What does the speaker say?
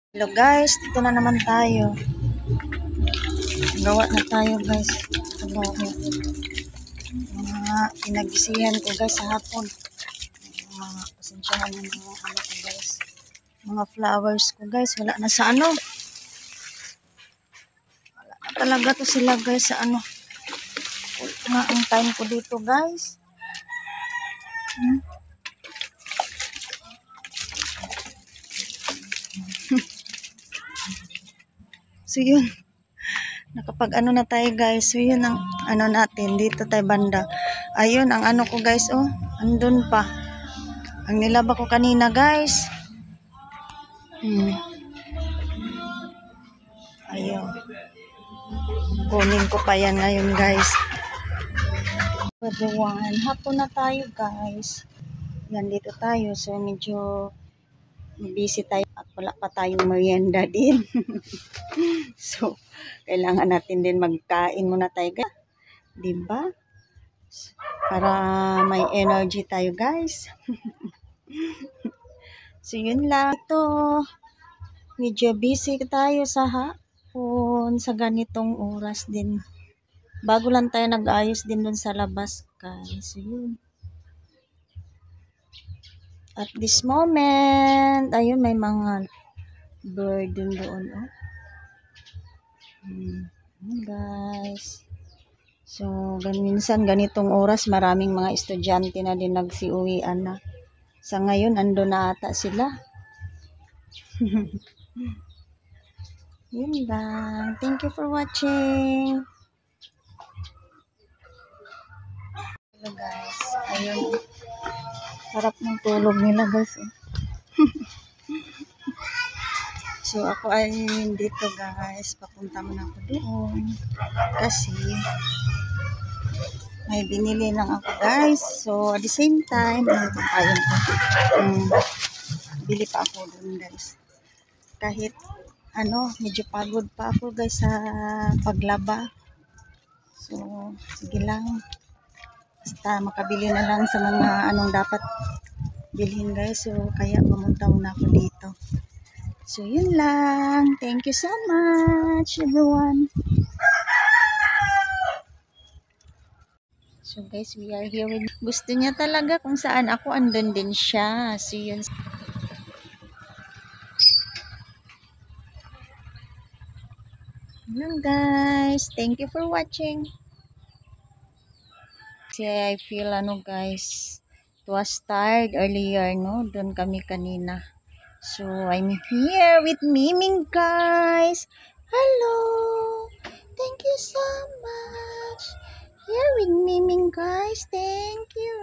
Hello guys, dito na naman tayo. Gawa na tayo guys. Mga pinagisihan ko guys sa hapon. Mga pasensyahan ng mga ano ko guys. Mga flowers ko guys. Wala na sa ano. Wala na talaga to sila guys sa ano. Nga ang time ko dito guys. So yun. Nakapag ano na tayo guys. So yun ang ano natin. Dito tayo banda. Ayun ang ano ko guys. Oh. Andun pa. Ang nilaba ko kanina guys. Ayun. Kunin ko pa yan ngayon guys. Everyone. Hapon na tayo guys. Yan dito tayo. So medyo busy tayo. At wala pa tayong merienda din. So kailangan natin din magkain muna tayo guys. Diba? Para may energy tayo guys. So yun lang. Ito. Medyo busy tayo sa hapon. Sa ganitong oras din. Bago lang tayo nag-ayos din dun sa labas guys. So yun. At this moment, ayun may mga bird dun doon. Oh. Guys. So, minsan ganitong oras, maraming mga estudyante na din nagsiuwian na. Sa ngayon, ando na ata sila. Yun lang. Thank you for watching. Hello guys. Ayun. Harap ng tulog nila guys. So, ako ay dito guys. Papunta muna ako doon. Kasi, may binili lang ako guys. So, at the same time, ayun po. Bili pa ako doon guys. Kahit, medyo pagod pa ako guys sa paglaba. So, sige lang. Basta makabili na lang sa mga anong dapat bilhin guys. So, kaya pumunta muna ako dito. So, yun lang. Thank you so much, everyone. So, guys, we are here with... Gusto niya talaga kung saan ako, andun din siya. So, yun. Yun, guys. Thank you for watching. Kasi I feel, guys, it was tired earlier, no? Doon kami kanina. So, I'm here with Miming, guys. Hello. Thank you so much. Here with Miming, guys. Thank you.